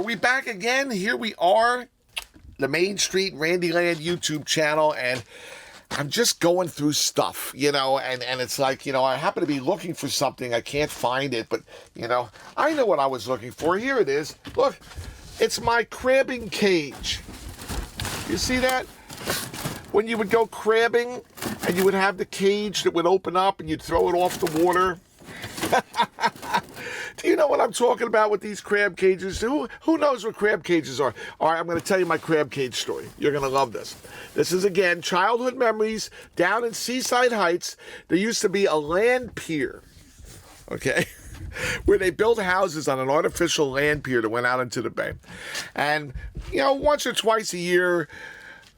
we back again? Here we are, the Main Street Randyland YouTube channel, and I'm just going through stuff, and it's like, I happen to be looking for something. I can't find it, but, I know what I was looking for. Here it is. Look, it's my crabbing cage. You see that? When you would go crabbing, and you would have the cage that would open up, and you'd throw it off the water. Do you know what I'm talking about with these crab cages? Who knows what crab cages are? All right, I'm going to tell you my crab cage story. You're going to love this. This is, again, childhood memories down in Seaside Heights. There used to be a land pier, okay, where they built houses on an artificial land pier that went out into the bay. And, once or twice a year,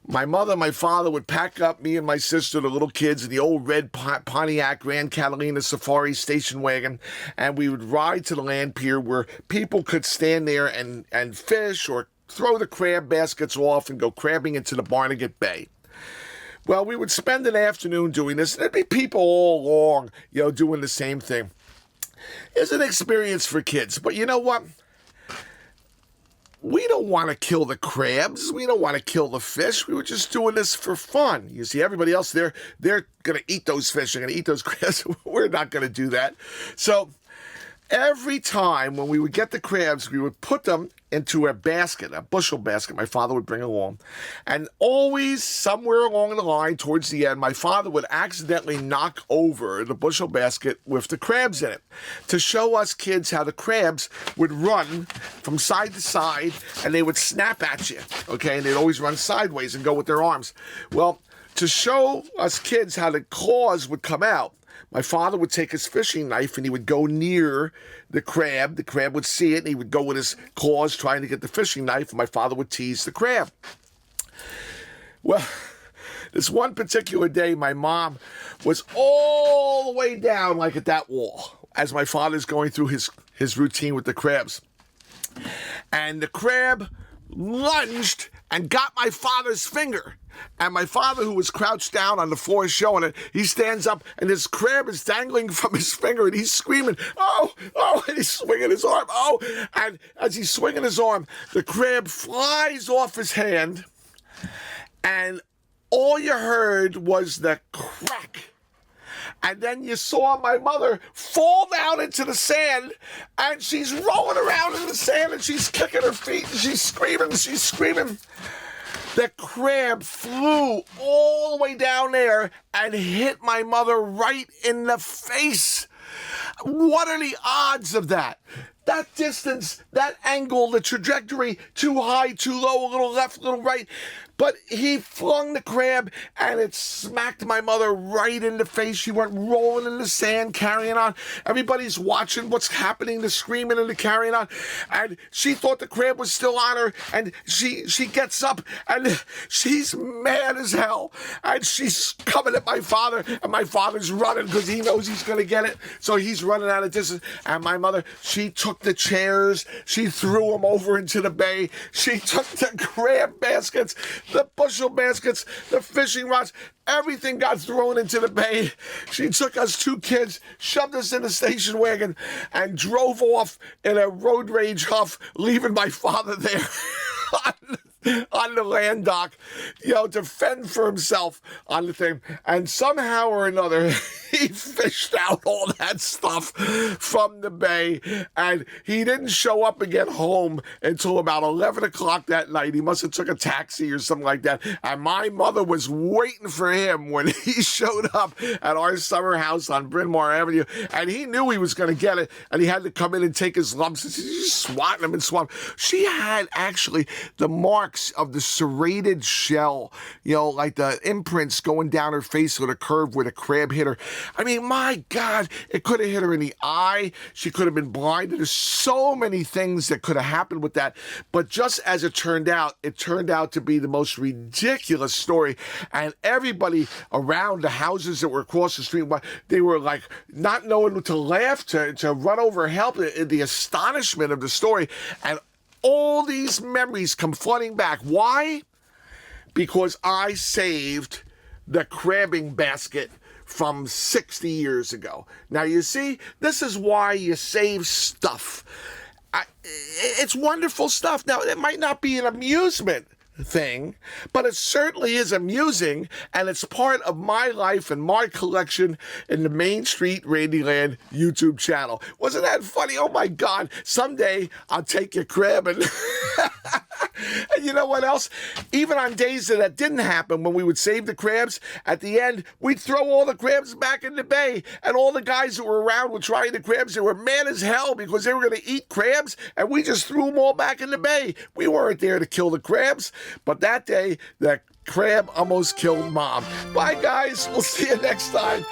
my mother and my father would pack up me and my sister, the little kids, in the old red Pontiac Grand Catalina Safari station wagon, and we would ride to the land pier where people could stand there and fish or throw the crab baskets off and go crabbing into the Barnegat Bay. Well, we would spend an afternoon doing this. There'd be people all along, doing the same thing. It's an experience for kids, but you know what? We don't want to kill the crabs. We don't want to kill the fish. We were just doing this for fun. You see, everybody else, they're going to eat those fish. They're going to eat those crabs. We're not going to do that. So every time when we would get the crabs, we would put them into a basket, a bushel basket my father would bring along. And always somewhere along the line towards the end, my father would accidentally knock over the bushel basket with the crabs in it to show us kids how the crabs would run from side to side and they would snap at you, okay? And they'd always run sideways and go with their arms. Well, to show us kids how the claws would come out, my father would take his fishing knife and he would go near the crab. The crab would see it and he would go with his claws trying to get the fishing knife, and my father would tease the crab. Well, this one particular day, my mom was all the way down like at that wall as my father's going through his routine with the crabs. And the crab lunged and got my father's finger. And my father, who was crouched down on the floor showing it, he stands up and this crab is dangling from his finger and he's screaming, oh, and he's swinging his arm, oh. And as he's swinging his arm, the crab flies off his hand and all you heard was the crack. And then you saw my mother fall down into the sand, and she's rolling around in the sand, and she's kicking her feet, and she's screaming. The crab flew all the way down there and hit my mother right in the face. What are the odds of that? That distance, that angle, the trajectory, too high, too low, a little left, a little right. But he flung the crab and it smacked my mother right in the face. She went rolling in the sand, carrying on. Everybody's watching what's happening, the screaming and the carrying on. And she thought the crab was still on her. And she gets up and she's mad as hell. And she's coming at my father. And my father's running because he knows he's going to get it. So he's running out of distance. And my mother, she took the chairs. She threw them over into the bay. She took the crab baskets, the bushel baskets, the fishing rods, everything got thrown into the bay. She took us two kids, shoved us in the station wagon, and drove off in a road rage huff, leaving my father there on the land dock, to fend for himself on the thing. And somehow or another, he fished out all that stuff from the bay, and he didn't show up again home until about 11 o'clock that night. He must have took a taxi or something like that. And my mother was waiting for him when he showed up at our summer house on Bryn Mawr Avenue, and he knew he was going to get it, and he had to come in and take his lumps. She's just swatting him and swatting. She had actually the marks of the serrated shell, like the imprints going down her face with a curve where the crab hit her. I mean, my God, it could have hit her in the eye. She could have been blinded. There's so many things that could have happened with that. But just as it turned out to be the most ridiculous story. And everybody around the houses that were across the street, they were like not knowing to laugh, to run over help, the astonishment of the story. And all these memories come flooding back. Why? Because I saved the crabbing basket from 60 years ago. Now, you see, this is why you save stuff. It's wonderful stuff. Now, it might not be an amusement thing, but it certainly is amusing, and it's part of my life and my collection in the Main Street Randyland YouTube channel. Wasn't that funny? Oh my God. Someday I'll take your crib and and you know what else? Even on days that didn't happen, when we would save the crabs, at the end, we'd throw all the crabs back in the bay, and all the guys that were around were trying the crabs. They were mad as hell because they were going to eat crabs, and we just threw them all back in the bay. We weren't there to kill the crabs, but that day, that crab almost killed Mom. Bye, guys. We'll see you next time.